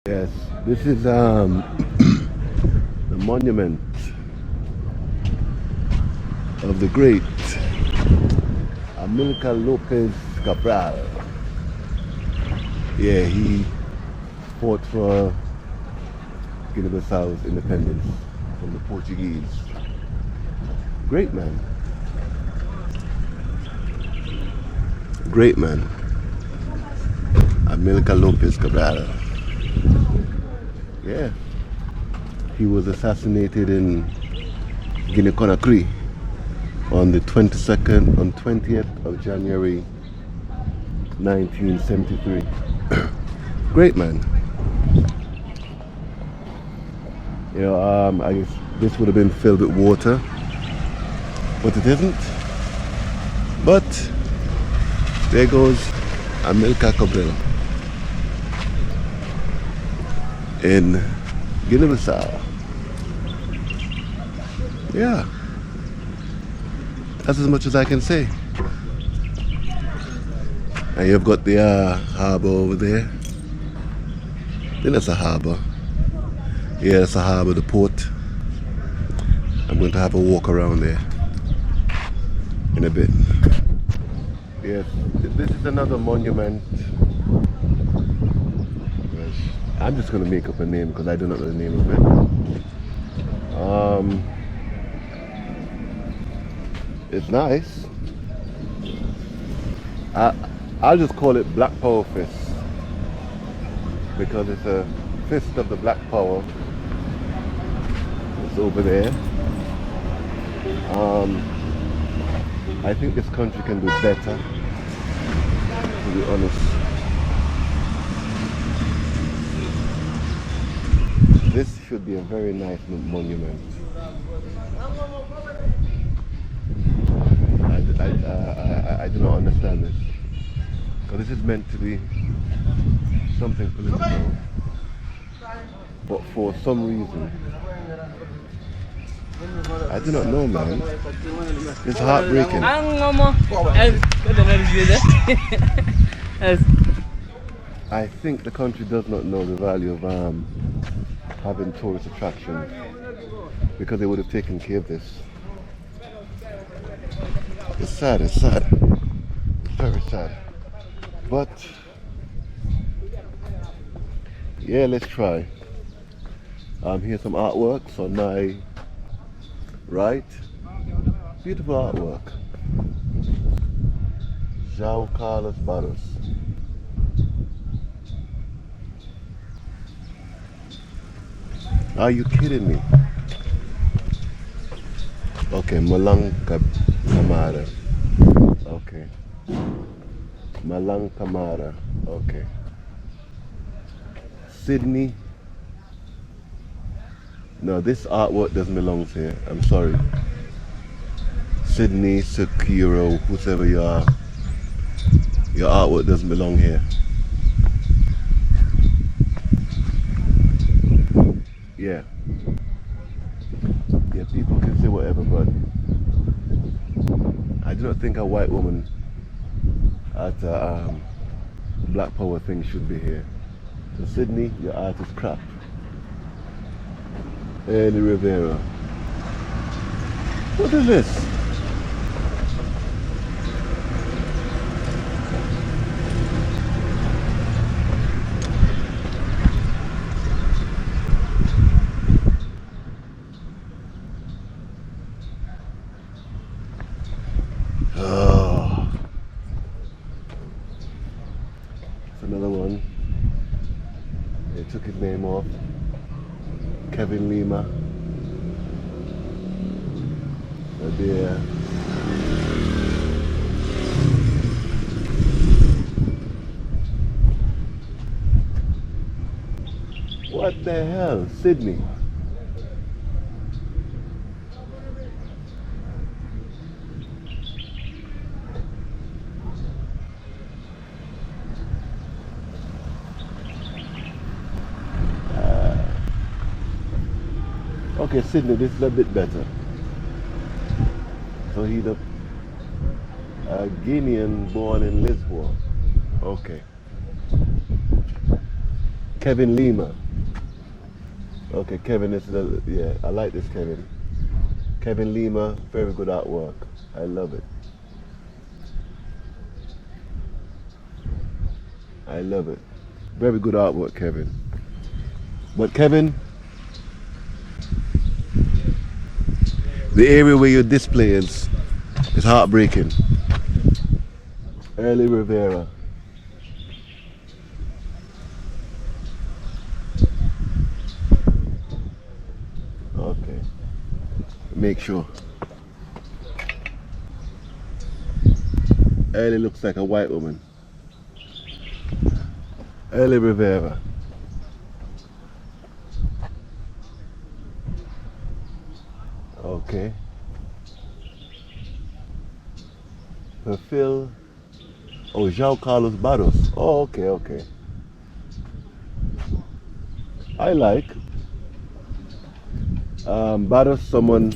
Yes, this is the monument of the great Amilcar Cabral. Yeah, he fought for Guinea-Bissau's independence from the Portuguese. Great man. Great man. Amilcar Cabral. Yeah. He was assassinated in Guinea-Conakry on the 20th of January 1973. Great man. I guess this would have been filled with water, but it isn't. But there goes Amilcar Cabral in Guinea-Bissau. Yeah, that's as much as I can say. And you've got the harbour over there. I think that's a harbour. Yeah, that's a harbour, the port. I'm going to have a walk around there in a bit. Yes, this is another monument. I'm just going to make up a name because I do not know the name of it. It's nice. I'll just call it Black Power Fist because it's a fist of the Black Power. It's over there. I think this country can do better, to be honest. This should be a very nice monument. I do not understand this. Because this is meant to be something political. But for some reason, I do not know, man. It's heartbreaking. I think the country does not know the value of having tourist attractions because they would have taken care of this. It's sad, it's sad. Very sad. But yeah, let's try. Here's some artworks on my right. Beautiful artwork. João Carlos Barros. Are you kidding me? Okay, Kamara. Okay. Kamara. Okay. Sydney. No, this artwork doesn't belong here. I'm sorry. Sydney, Sekiro, whoever you are, your artwork doesn't belong here. Yeah. Yeah, people can say whatever, but I do not think a white woman at a Black Power thing should be here. So Sydney, your art is crap. Eddie Rivera. What is this? Oh. It's another one. They took his name off. Kevin Lima. There. What the hell? Sydney. Okay, Sydney, this is a bit better. So he's a Guinean born in Lisbon. Okay. Kevin Lima. Okay, Kevin is the, yeah, I like this Kevin. Kevin Lima, very good artwork. I love it. I love it. Very good artwork, Kevin. But Kevin, the area where your display is heartbreaking. Early Rivera. Okay. Make sure. Early looks like a white woman. Early Rivera. Okay. Perfil. Oh, João Carlos Barros. Oh, okay, okay. I like. Barros, someone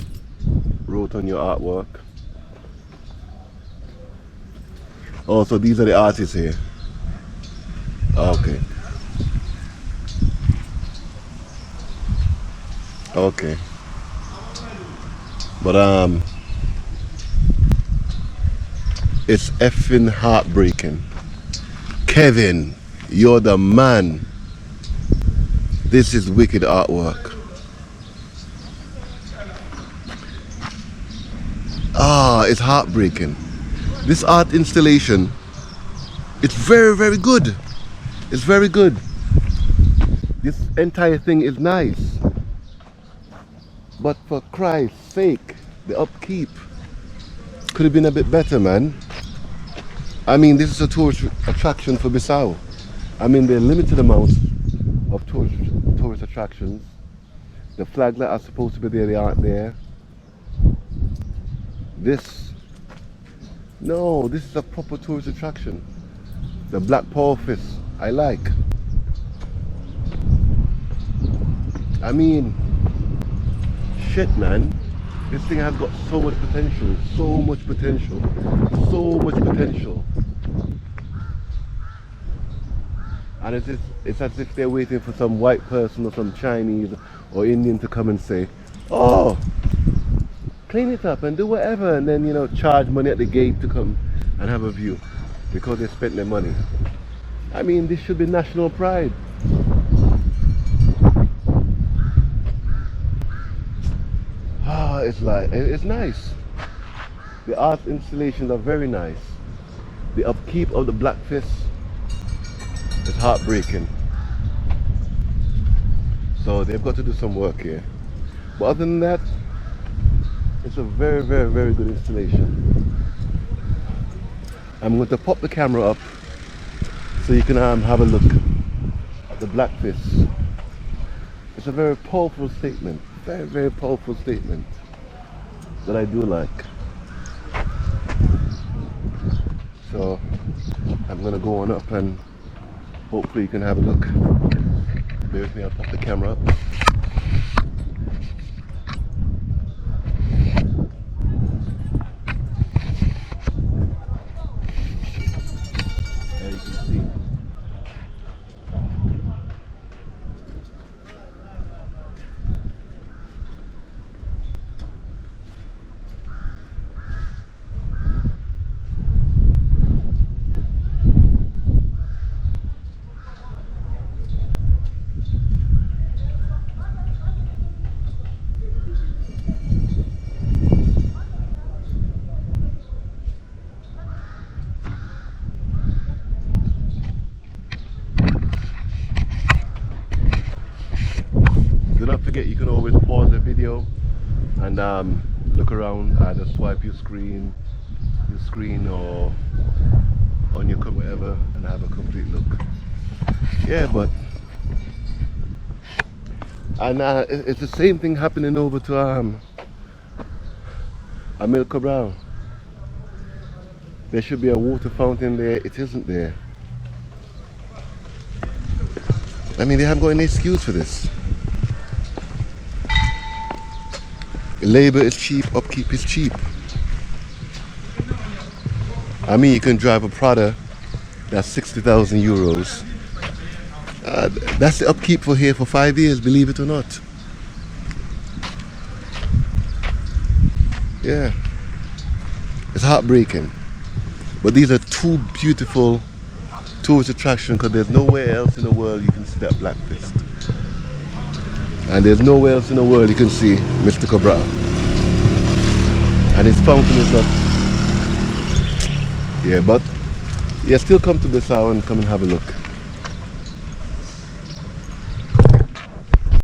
wrote on your artwork. Oh, so these are the artists here. Okay. Okay. But it's effing heartbreaking. Kevin, you're the man. This is wicked artwork. It's heartbreaking. This art installation, it's very, very good. It's very good. This entire thing is nice. But for Christ's sake, the upkeep could have been a bit better, man. I mean, this is a tourist attraction for Bissau. I mean, there are limited amounts of tourist attractions. The flags that are supposed to be there, they aren't there. No, this is a proper tourist attraction. The Black Power Fist, I like. I mean, shit, man. This thing has got so much potential, so much potential, so much potential. And it's as if they're waiting for some white person or some Chinese or Indian to come and say, oh, clean it up and do whatever, and then, you know, charge money at the gate to come and have a view because they spent their money. I mean, this should be national pride. It's like, it's nice. The art installations are very nice. The upkeep of the Black Fist is heartbreaking. So they've got to do some work here. But other than that, it's a very, very, very good installation. I'm going to pop the camera up so you can have a look at the Black Fist. It's a very powerful statement. Very, very powerful statement that I do like. So I'm gonna go on up and hopefully you can have a look. Bear with me, I'll pop the camera up. There you can see. Do not forget, you can always pause the video and look around, either swipe your screen or on your whatever, and have a complete look. Yeah, but and it's the same thing happening over to Amilcar Cabral. There should be a water fountain there. It isn't there. I mean, they haven't got any excuse for this. Labor is cheap, upkeep is cheap. I mean, you can drive a Prada that's 60,000 euros That's the upkeep for here for 5 years, believe it or not. Yeah. It's heartbreaking. But these are two beautiful tourist attractions because there's nowhere else in the world you can see that black fist. And there's nowhere else in the world you can see Mr. Cabral. And his fountain is not. Yeah, but yeah, still come to Bissau and come and have a look.